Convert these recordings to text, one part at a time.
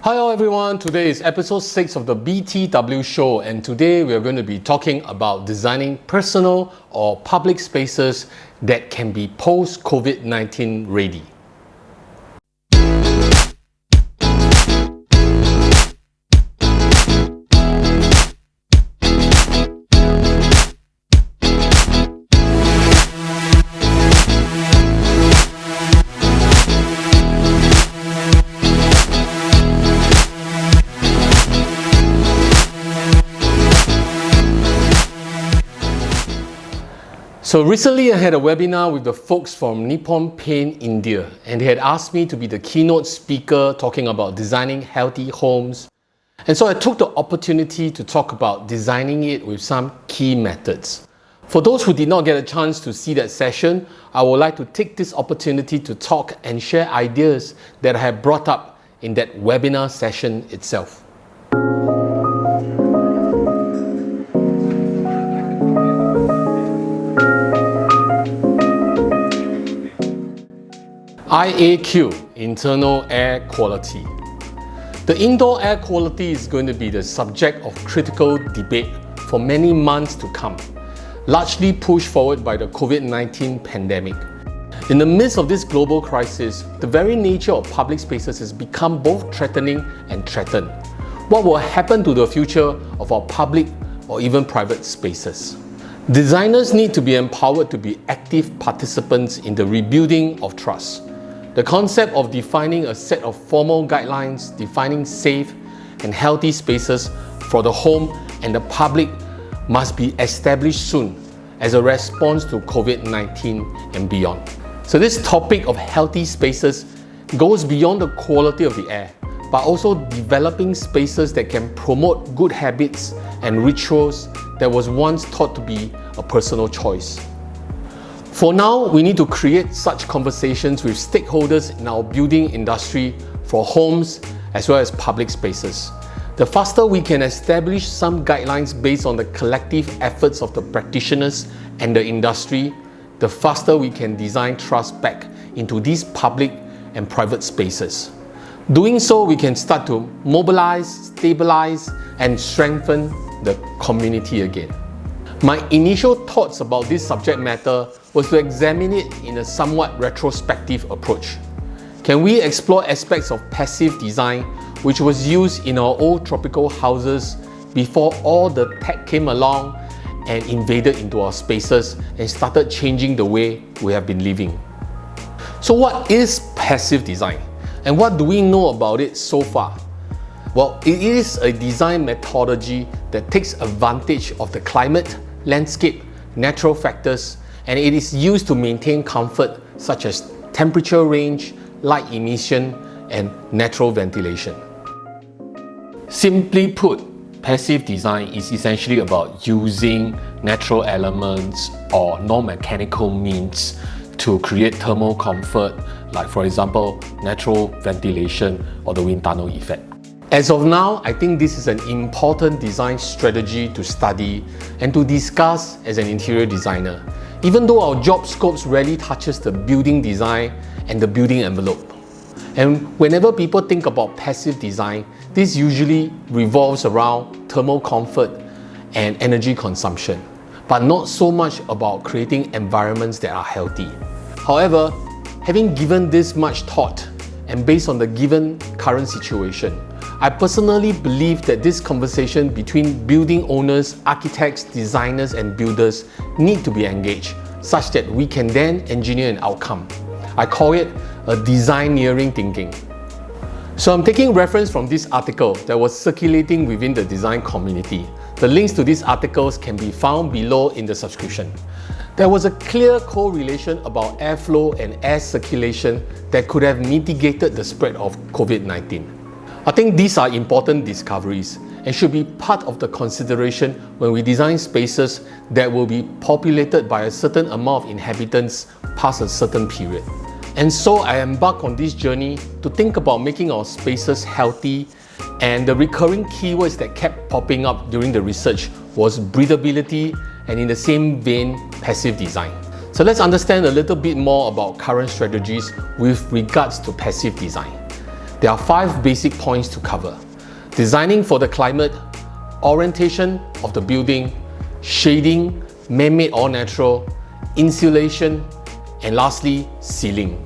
Hello everyone, today is episode 6 of the BTW show, and today we are going to be talking about designing personal or public spaces that can be post-COVID-19 ready. So recently I had a webinar with the folks from Nippon Paint India, and they had asked me to be the keynote speaker talking about designing healthy homes. And so I took the opportunity to talk about designing it with some key methods. For those who did not get a chance to see that session, I would like to take this opportunity to talk and share ideas that I have brought up in that webinar session itself. IAQ, internal air quality. The indoor air quality is going to be the subject of critical debate for many months to come, largely pushed forward by the COVID-19 pandemic. In the midst of this global crisis, the very nature of public spaces has become both threatening and threatened. What will happen to the future of our public or even private spaces? Designers need to be empowered to be active participants in the rebuilding of trust. The concept of defining a set of formal guidelines defining safe and healthy spaces for the home and the public must be established soon as a response to COVID-19 and beyond. So this topic of healthy spaces goes beyond the quality of the air, but also developing spaces that can promote good habits and rituals that was once thought to be a personal choice. For now, we need to create such conversations with stakeholders in our building industry for homes as well as public spaces. The faster we can establish some guidelines based on the collective efforts of the practitioners and the industry, the faster we can design trust back into these public and private spaces. Doing so, we can start to mobilize, stabilize, and strengthen the community again. My initial thoughts about this subject matter was to examine it in a somewhat retrospective approach. Can we explore aspects of passive design which was used in our old tropical houses before all the tech came along and invaded into our spaces and started changing the way we have been living? So what is passive design, and what do we know about it so far? Well, it is a design methodology that takes advantage of the climate, landscape, natural factors, and it is used to maintain comfort such as temperature range, light emission, and natural ventilation. Simply put, passive design is essentially about using natural elements or non-mechanical means to create thermal comfort, like for example, natural ventilation or the wind tunnel effect. As of now, I think this is an important design strategy to study and to discuss as an interior designer, even though our job scopes rarely touches the building design and the building envelope. And whenever people think about passive design, this usually revolves around thermal comfort and energy consumption, but not so much about creating environments that are healthy. However, having given this much thought and based on the given current situation, I personally believe that this conversation between building owners, architects, designers, and builders need to be engaged, such that we can then engineer an outcome. I call it a designeering thinking. So I'm taking reference from this article that was circulating within the design community. The links to these articles can be found below in the subscription. There was a clear correlation about airflow and air circulation that could have mitigated the spread of COVID-19. I think these are important discoveries and should be part of the consideration when we design spaces that will be populated by a certain amount of inhabitants past a certain period. And so I embarked on this journey to think about making our spaces healthy, and the recurring keywords that kept popping up during the research was breathability and, in the same vein, passive design. So let's understand a little bit more about current strategies with regards to passive design. There are 5 basic points to cover: designing for the climate, orientation of the building, shading, man-made or natural, insulation, and lastly, sealing.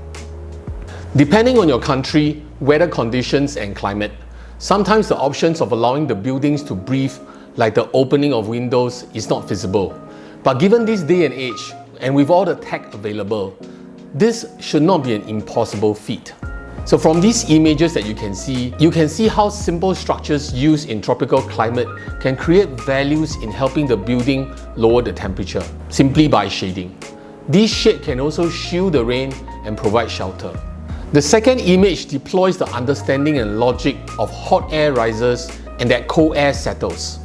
Depending on your country, weather conditions and climate, sometimes the options of allowing the buildings to breathe, like the opening of windows, is not feasible. But given this day and age, and with all the tech available, this should not be an impossible feat. So from these images that you can see how simple structures used in tropical climate can create values in helping the building lower the temperature, simply by shading. This shade can also shield the rain and provide shelter. The second image deploys the understanding and logic of hot air rises and that cold air settles.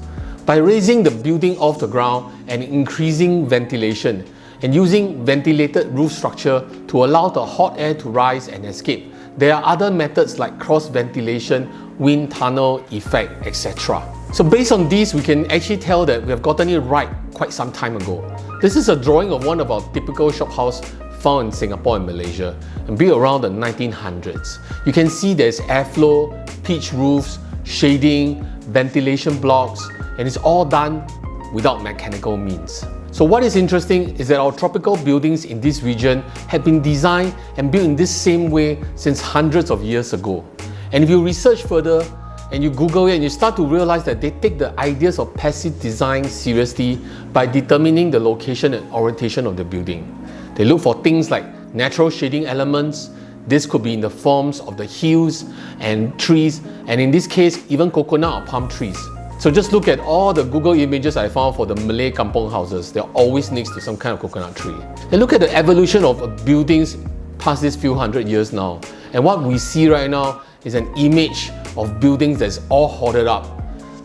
By raising the building off the ground and increasing ventilation, and using ventilated roof structure to allow the hot air to rise and escape, there are other methods like cross-ventilation, wind tunnel effect, etc. So based on these, we can actually tell that we have gotten it right quite some time ago. This is a drawing of one of our typical shophouse found in Singapore and Malaysia, and built around the 1900s. You can see there's airflow, pitch roofs, shading, ventilation blocks, and it's all done without mechanical means. So what is interesting is that our tropical buildings in this region have been designed and built in this same way since hundreds of years ago. And if you research further and you Google it, and you start to realize that they take the ideas of passive design seriously by determining the location and orientation of the building. They look for things like natural shading elements. This could be in the forms of the hills and trees, and in this case, even coconut or palm trees. So just look at all the Google images I found for the Malay kampong houses. They're always next to some kind of coconut tree. And look at the evolution of buildings past these few hundred years now. And what we see right now is an image of buildings that's all hoarded up.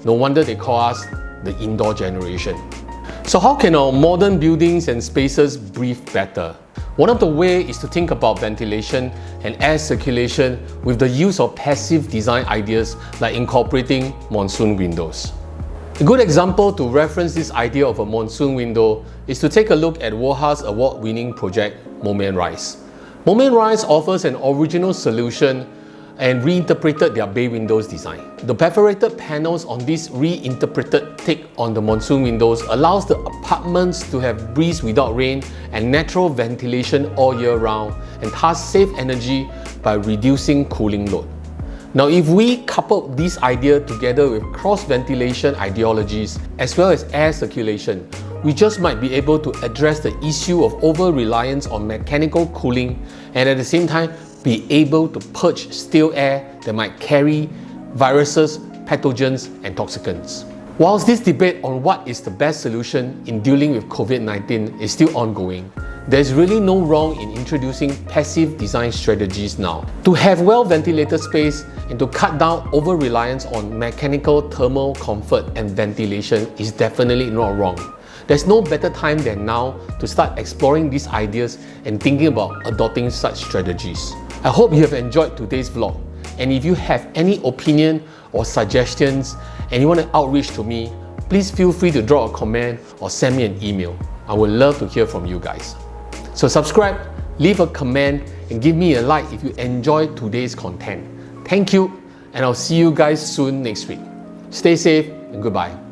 No wonder they call us the indoor generation. So how can our modern buildings and spaces breathe better? One of the ways is to think about ventilation and air circulation with the use of passive design ideas like incorporating monsoon windows. A good example to reference this idea of a monsoon window is to take a look at Woha's award-winning project, Moulmein Rise. Moulmein Rise offers an original solution and reinterpreted their bay windows design. The perforated panels on this reinterpreted take on the monsoon windows allows the apartments to have breeze without rain and natural ventilation all year round, and thus save energy by reducing cooling load. Now, if we couple this idea together with cross-ventilation ideologies as well as air circulation, we just might be able to address the issue of over-reliance on mechanical cooling and at the same time be able to purge stale air that might carry viruses, pathogens, and toxicants. Whilst this debate on what is the best solution in dealing with COVID-19 is still ongoing, there's really no wrong in introducing passive design strategies now. To have well-ventilated space and to cut down over-reliance on mechanical thermal comfort and ventilation is definitely not wrong. There's no better time than now to start exploring these ideas and thinking about adopting such strategies. I hope you have enjoyed today's vlog, and if you have any opinion or suggestions and you want to outreach to me, please feel free to drop a comment or send me an email. I would love to hear from you guys. So subscribe, leave a comment, and give me a like if you enjoyed today's content. Thank you, and I'll see you guys soon next week. Stay safe and goodbye.